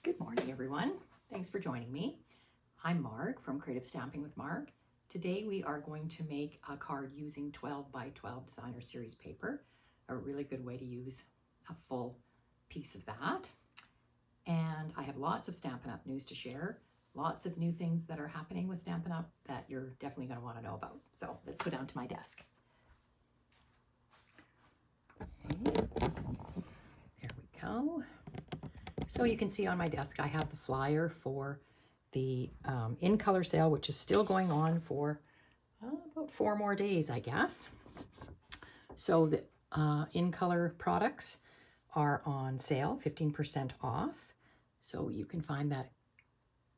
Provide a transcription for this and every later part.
Good morning, everyone. Thanks for joining me. I'm Marg from Creative Stamping with Marg. Today we are going to make a card using 12 by 12 designer series paper. A really good way to use a full piece of that. And I have lots of Stampin' Up! News to share. Lots of new things that are happening with Stampin' Up! That you're definitely going to want to know about. So let's go down to my desk. Okay. There we go. So you can see on my desk, I have the flyer for the in color sale, which is still going on for about 4 more days, I guess. So the in color products are on sale, 15% off. So you can find that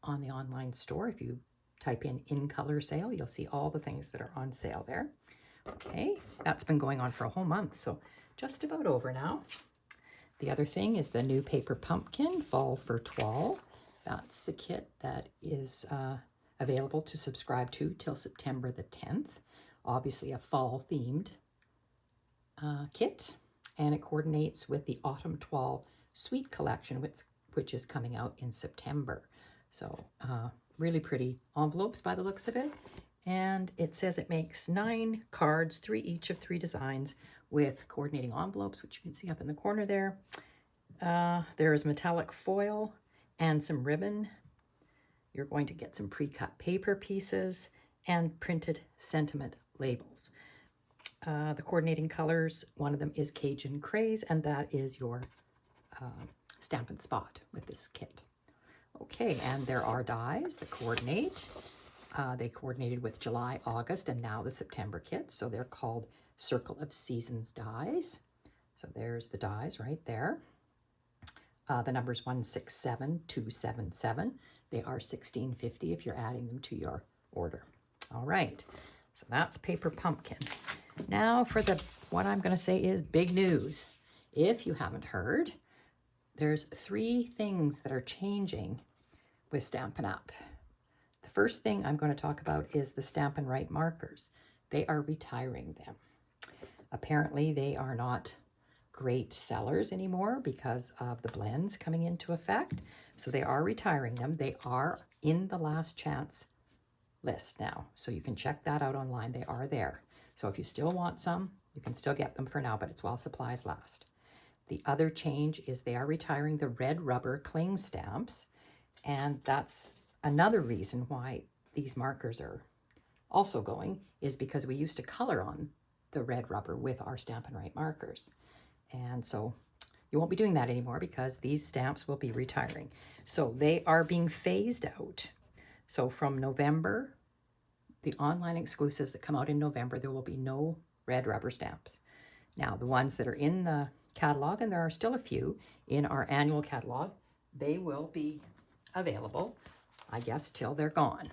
on the online store. If you type in color sale, you'll see all the things that are on sale there. Okay, that's been going on for a whole month, so just about over now. The other thing is the new paper pumpkin, fall for 12. That's the kit that is available to subscribe to till September the 10th. Obviously a fall themed kit, and it coordinates with the Autumn 12 Sweet Collection, which is coming out in September. So really pretty envelopes by the looks of it. And it says it makes 9 cards, each of 3 designs, with coordinating envelopes, which you can see up in the corner there. There is metallic foil and some ribbon. You're going to get some pre-cut paper pieces and printed sentiment labels. The coordinating colors, one of them is Cajun Craze, and that is your Stampin' Spot with this kit. Okay, and there are dies that coordinate. They coordinated with July, August, and now the September kit, so they're called Circle of Seasons dies. So there's the dies right there. The number's 167277. They are $16.50 if you're adding them to your order. All right, so that's Paper Pumpkin. Now for what I'm going to say is big news. If you haven't heard, there's 3 things that are changing with Stampin' Up! The first thing I'm going to talk about is the Stampin' Write markers. They are retiring them. Apparently they are not great sellers anymore because of the blends coming into effect. So they are retiring them. They are in the last chance list now. So you can check that out online. They are there. So if you still want some, you can still get them for now, but it's while supplies last. The other change is they are retiring the red rubber cling stamps. And that's another reason why these markers are also going, is because we used to color on the red rubber with our Stampin' Write markers. And so you won't be doing that anymore because these stamps will be retiring. So they are being phased out. So from November, the online exclusives that come out in November, there will be no red rubber stamps. Now, the ones that are in the catalog, and there are still a few in our annual catalog, they will be available, I guess, till they're gone.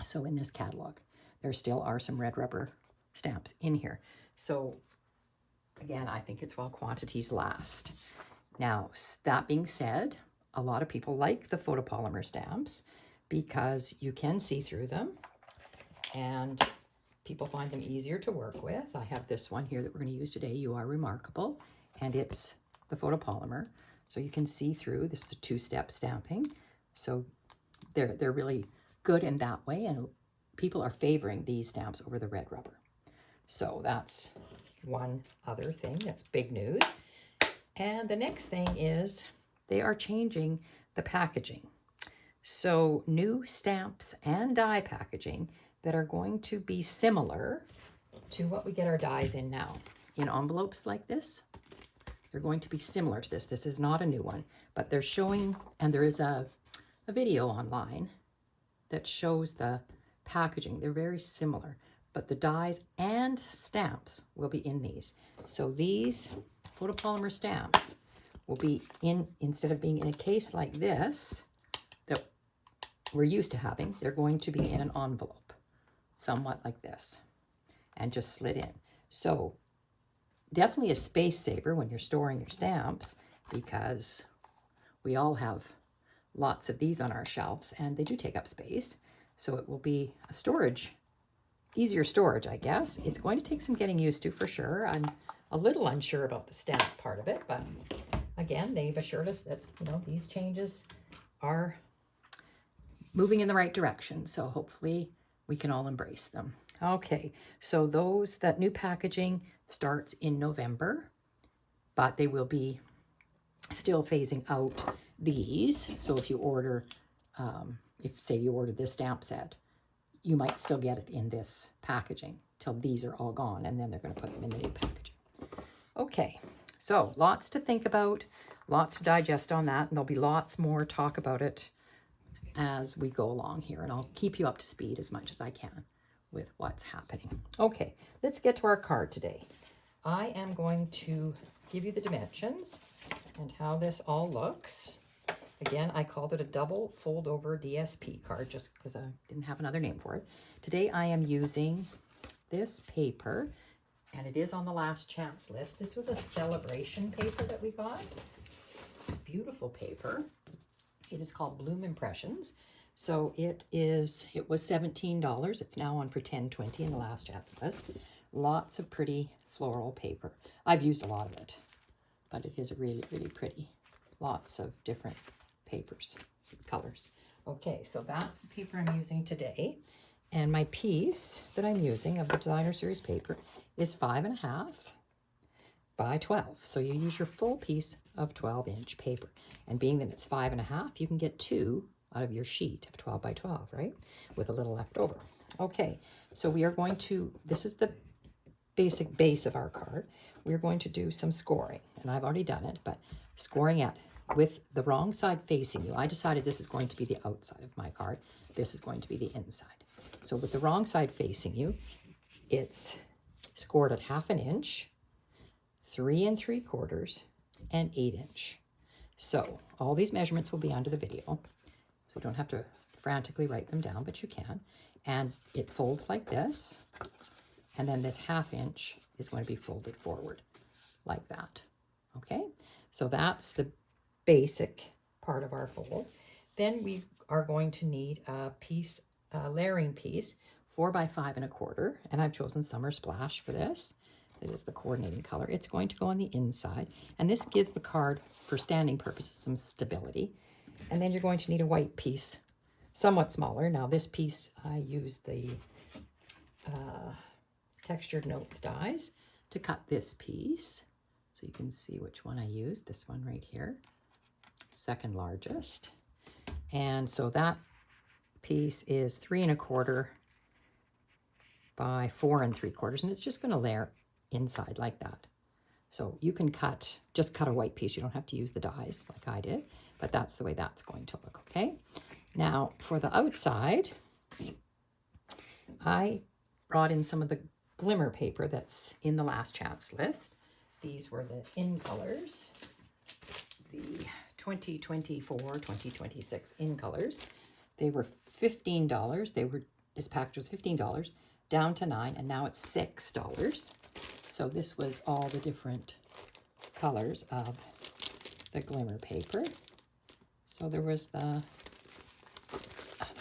So in this catalog, there still are some red rubber stamps in here. So again, I think it's while quantities last. Now, that being said, a lot of people like the photopolymer stamps because you can see through them and people find them easier to work with. I have this one here that we're going to use today, You Are Remarkable, and it's the photopolymer. So you can see through. This is a 2-step stamping. So they're really good in that way, and people are favoring these stamps over the red rubber. So that's one other thing that's big news. And the next thing is they are changing the packaging. So new stamps and die packaging that are going to be similar to what we get our dies in now. In envelopes like this, they're going to be similar to this. This is not a new one, but they're showing, and there is a video online that shows the packaging. They're very similar, but the dies and stamps will be in these. So these photopolymer stamps will be in, instead of being in a case like this that we're used to having, they're going to be in an envelope, somewhat like this, and just slid in. So definitely a space saver when you're storing your stamps, because we all have lots of these on our shelves and they do take up space. So it will be a easier storage, I guess. It's going to take some getting used to for sure. I'm a little unsure about the stamp part of it, but again, they've assured us that, these changes are moving in the right direction. So hopefully we can all embrace them. Okay, so that new packaging starts in November, but they will be still phasing out these. So if you order, if say you ordered this stamp set, you might still get it in this packaging till these are all gone, and then they're going to put them in the new packaging. Okay, so lots to think about, lots to digest on that, and there'll be lots more talk about it as we go along here, and I'll keep you up to speed as much as I can with what's happening. Okay, let's get to our card today. I am going to give you the dimensions and how this all looks. Again, I called it a double fold over DSP card just because I didn't have another name for it. Today I am using this paper, and it is on the last chance list. This was a celebration paper that we got. Beautiful paper. It is called Bloom Impressions. So it was $17. It's now on for $10.20 in the last chance list. Lots of pretty floral paper. I've used a lot of it, but it is really, really pretty. Lots of different papers, colors. Okay, so that's the paper I'm using today. And my piece that I'm using of the Designer Series paper is 5.5 by 12. So you use your full piece of 12-inch paper. And being that it's 5.5, you can get 2 out of your sheet of 12 by 12, right? With a little left over. Okay, so we are going to, this is the basic base of our card. We're going to do some scoring, and I've already done it, but scoring it with the wrong side facing you. I decided this is going to be the outside of my card. This is going to be the inside. So with the wrong side facing you, it's scored at 1/2 inch, 3 3/4, and 8 inch. So all these measurements will be under the video. So you don't have to frantically write them down, but you can. And it folds like this. And then this 1/2 inch is going to be folded forward like that. Okay, so that's the basic part of our fold. Then we are going to need a piece, a layering piece, 4 by 5 1/4, and I've chosen Summer Splash for this. It is the coordinating color. It's going to go on the inside, and this gives the card, for standing purposes, some stability. And then you're going to need a white piece, somewhat smaller. Now this piece, I use the Textured Notes dies to cut this piece. So you can see which one I used, this one right here, second largest. And so that piece is 3 1/4 by 4 3/4, and it's just going to layer inside like that. So you can just cut a white piece. You don't have to use the dies like I did, but that's the way that's going to look, okay? Now for the outside, I brought in some of the Glimmer paper that's in the last chance list. These were the in colors, the 2024-2026 in colors. They were $15. This package was $15, down to $9, and now it's $6. So this was all the different colors of the Glimmer paper. So there was the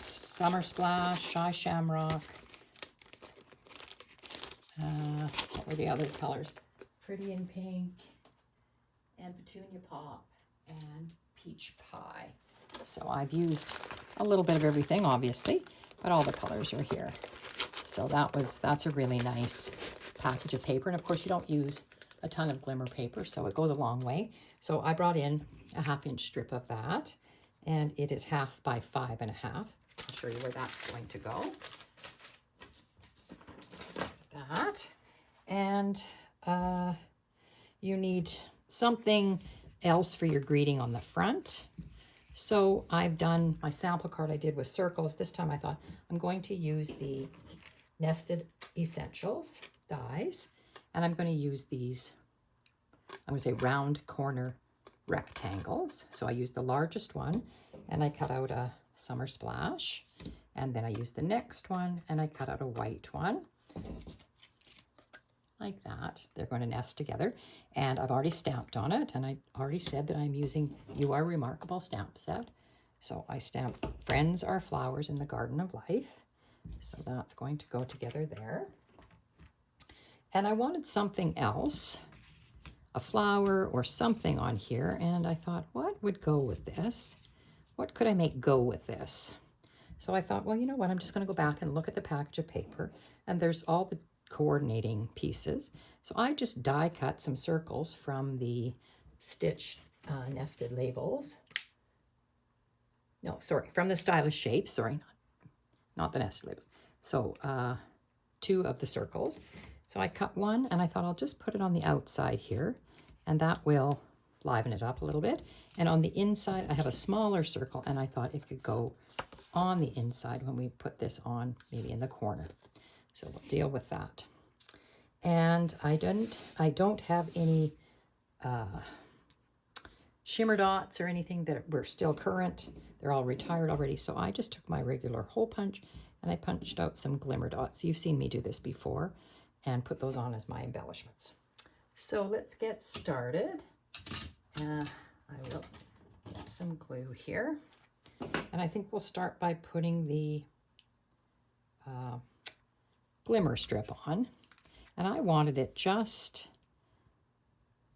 Summer Splash, Shy Shamrock. What were the other colors? Pretty in Pink, and Petunia Pop, and Peach Pie. So I've used a little bit of everything, obviously, but all the colors are here. So that's a really nice package of paper. And of course, you don't use a ton of Glimmer paper, so it goes a long way. So I brought in a 1/2 inch strip of that, and it is 1/2 by 5 1/2. I'll show you where that's going to go. That. And you need something else for your greeting on the front. So I've done my sample card I did with circles. This time I thought I'm going to use the Nested Essentials dies, and I'm going to use these, I'm going to say round corner rectangles. So I used the largest one, and I cut out a Summer Splash, and then I used the next one, and I cut out a white one. Like that. They're going to nest together, and I've already stamped on it, and I already said that I'm using You Are Remarkable stamp set. So I stamped Friends Are Flowers in the Garden of Life. So that's going to go together there. And I wanted something else, a flower or something on here, and I thought, what would go with this? what could I make go with this? So I thought, well, you know what, I'm just going to go back and look at the package of paper, and there's all the coordinating pieces. So I just die cut some circles from the stitched nested labels. No, sorry, from the stylish shapes, sorry, not the nested labels. So 2 of the circles. So I cut one, and I thought I'll just put it on the outside here, and that will liven it up a little bit. And on the inside, I have a smaller circle, and I thought it could go on the inside when we put this on, maybe in the corner. So we'll deal with that. And I don't have any shimmer dots or anything that were still current. They're all retired already. So I just took my regular hole punch and I punched out some glimmer dots. You've seen me do this before, and put those on as my embellishments. So let's get started. I will get some glue here. And I think we'll start by putting the glimmer strip on. And I wanted it just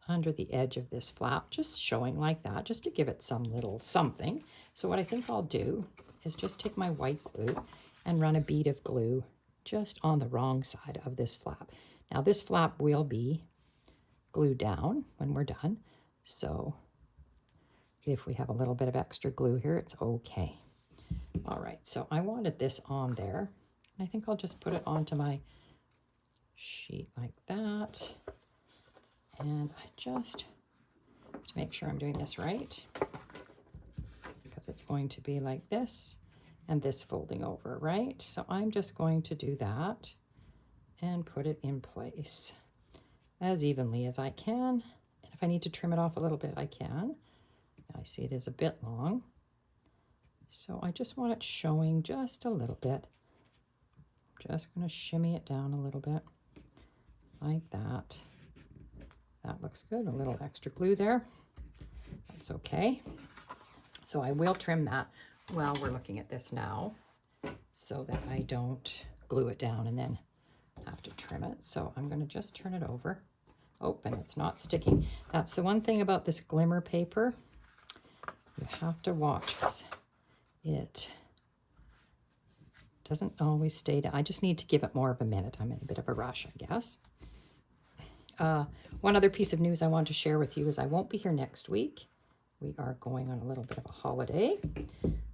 under the edge of this flap, just showing like that, just to give it some little something. So what I think I'll do is just take my white glue and run a bead of glue just on the wrong side of this flap. Now this flap will be glued down when we're done. So if we have a little bit of extra glue here, it's okay. All right, so I wanted this on there. I think I'll just put it onto my sheet like that. And I just, to make sure I'm doing this right, because it's going to be like this and this folding over, right? So I'm just going to do that and put it in place as evenly as I can. And if I need to trim it off a little bit, I can. I see it is a bit long. So I just want it showing just a little bit. I'm just going to shimmy it down a little bit like that. That looks good. A little extra glue there. That's okay. So I will trim that while we're looking at this now, so that I don't glue it down and then have to trim it. So I'm going to just turn it over. Oh, and it's not sticking. That's the one thing about this glimmer paper. You have to watch, because it doesn't always stay down. I just need to give it more of a minute. I'm in a bit of a rush, I guess. One other piece of news I want to share with you is I won't be here next week. We are going on a little bit of a holiday.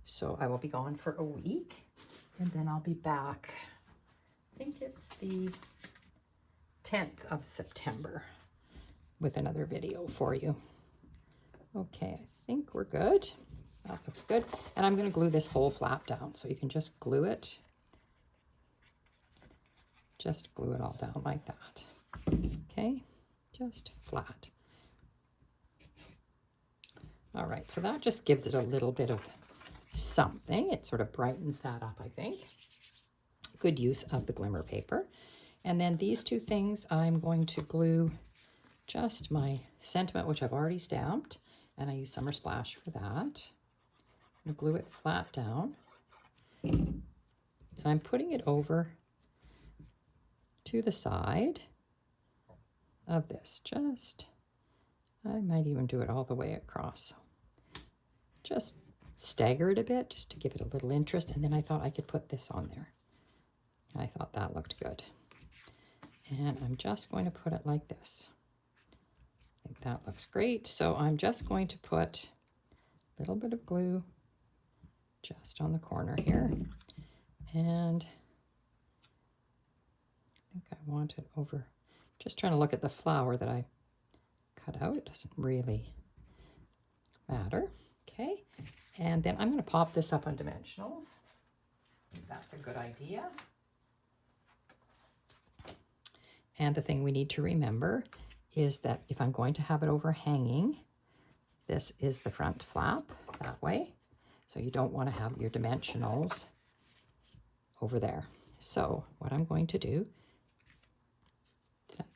So I will be gone for a week, and then I'll be back. I think it's the 10th of September with another video for you. Okay, I think we're good. That looks good. And I'm going to glue this whole flap down, so you can just glue it. Just glue it all down like that. Okay, just flat. All right, so that just gives it a little bit of something. It sort of brightens that up, I think. Good use of the glimmer paper. And then these 2 things, I'm going to glue just my sentiment, which I've already stamped, and I use Summer Splash for that. I'm going to glue it flat down. And I'm putting it over to the side of this. Just, I might even do it all the way across. Just stagger it a bit just to give it a little interest. And then I thought I could put this on there. I thought that looked good. And I'm just going to put it like this. I think that looks great. So I'm just going to put a little bit of glue just on the corner here. And I think I want it over, just trying to look at the flower that I cut out. It doesn't really matter. Okay. And then I'm going to pop this up on dimensionals. I think that's a good idea. And the thing we need to remember is that if I'm going to have it overhanging, this is the front flap that way. So you don't want to have your dimensionals over there. So what I'm going to do,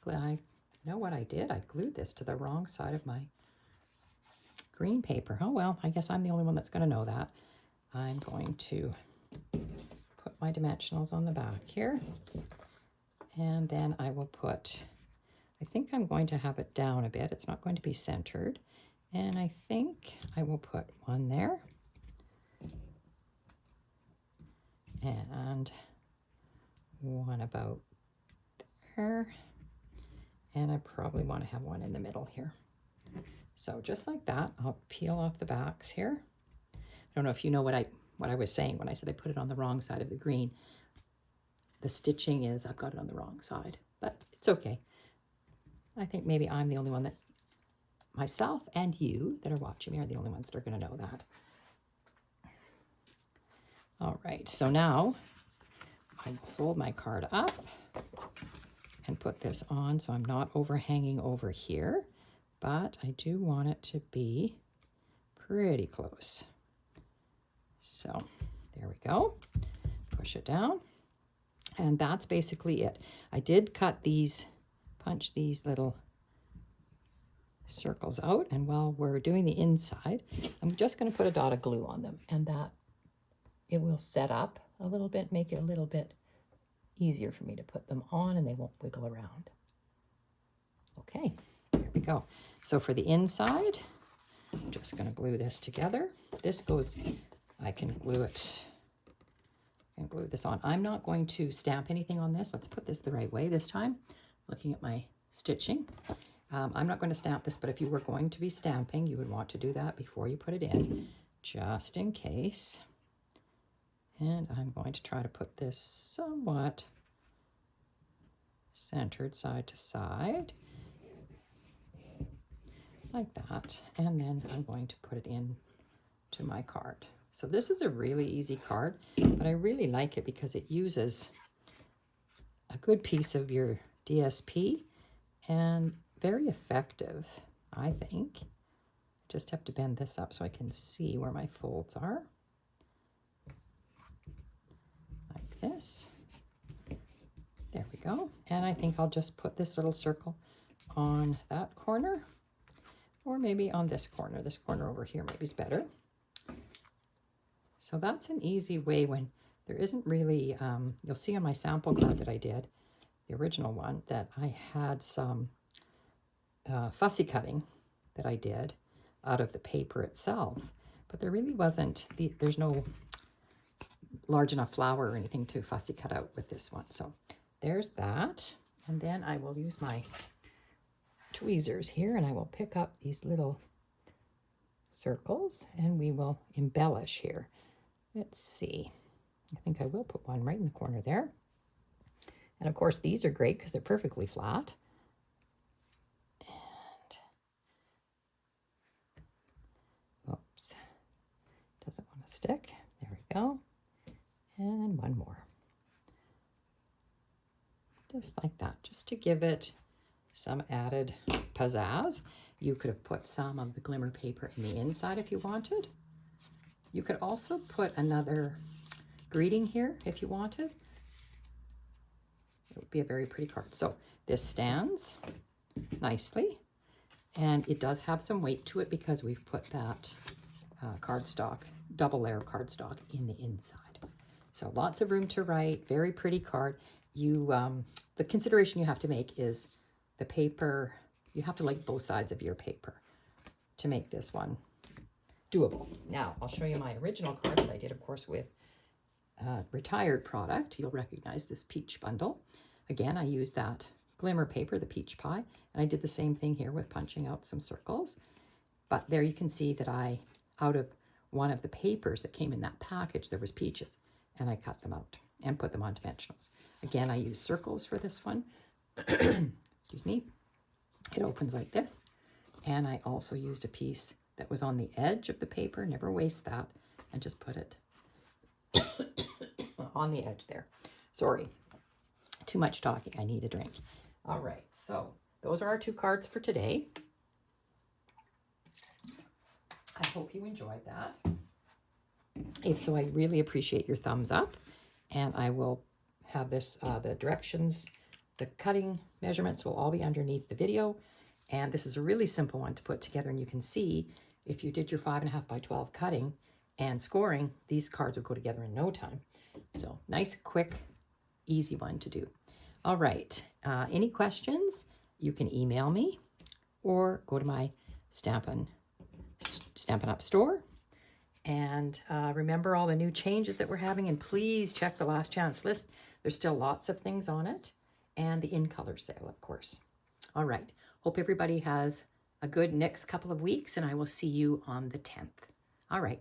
I know what I did. I glued this to the wrong side of my green paper. Oh, well, I guess I'm the only one that's going to know that. I'm going to put my dimensionals on the back here. And then I will put, I think I'm going to have it down a bit. It's not going to be centered. And I think I will put one there So just like that, I'll peel off the backs here. I don't know if you know what I was saying when I said I put it on the wrong side of the green. The stitching is, I've got it on the wrong side, but it's okay. I think maybe I'm the only one that, myself and you that are watching me are the only ones that are going to know that. All right, so now I fold my card up and put this on so I'm not overhanging over here, but I do want it to be pretty close. So there we go. Push it down. And that's basically it. I did cut these, punch these little circles out. And while we're doing the inside, I'm just going to put a dot of glue on them. And that, it will set up a little bit, make it a little bit easier for me to put them on and they won't wiggle around. Okay, there we go. So for the inside, I'm just going to glue this together. This goes, I can glue it. And glue this on. I'm not going to stamp anything on this. Let's put this the right way this time. Looking at my stitching. I'm not going to stamp this, but if you were going to be stamping, you would want to do that before you put it in, just in case. And I'm going to try to put this somewhat centered side to side, like that. And then I'm going to put it in to my card. So this is a really easy card, but I really like it because it uses a good piece of your DSP and very effective, I think. Just have to bend this up so I can see where my folds are. Like this. There we go. And I think I'll just put this little circle on that corner, or maybe on this corner. This corner over here maybe is better. So that's an easy way when there isn't really, you'll see on my sample card that I did, the original one, that I had some fussy cutting that I did out of the paper itself, but there really wasn't, there's no large enough flower or anything to fussy cut out with this one. So there's that. And then I will use my tweezers here and I will pick up these little circles and we will embellish here. Let's see. I think I will put one right in the corner there. And of course, these are great because they're perfectly flat. And oops, doesn't want to stick. There we go. And one more. Just like that, just to give it some added pizzazz. You could have put some of the glimmer paper in the inside if you wanted. You could also put another greeting here if you wanted. It would be a very pretty card. So this stands nicely, and it does have some weight to it because we've put that cardstock, double layer cardstock in the inside. So lots of room to write, very pretty card. You, the consideration you have to make is the paper. You have to like both sides of your paper to make this one doable. Now, I'll show you my original card that I did, of course, with retired product. You'll recognize this peach bundle. Again, I used that glimmer paper, the peach pie, and I did the same thing here with punching out some circles. But there you can see that I, out of one of the papers that came in that package, there was peaches, and I cut them out and put them on dimensionals. Again, I used circles for this one. Excuse me. It opens like this. And I also used a piece that was on the edge of the paper, never waste that, and just put it on the edge there. Sorry, too much talking. I need a drink. All right, so those are our two cards for today. I hope you enjoyed that. If so, I really appreciate your thumbs up, and I will have this, the directions, the cutting measurements will all be underneath the video. And this is a really simple one to put together, and you can see if you did your 5.5 by 12 cutting and scoring, these cards would go together in no time. So nice, quick, easy one to do. All right, any questions, you can email me or go to my Stampin' Up store. And remember all the new changes that we're having, and please check the last chance list. There's still lots of things on it, and the in color sale, of course. All right, hope everybody has a good next couple of weeks, and I will see you on the 10th. All right.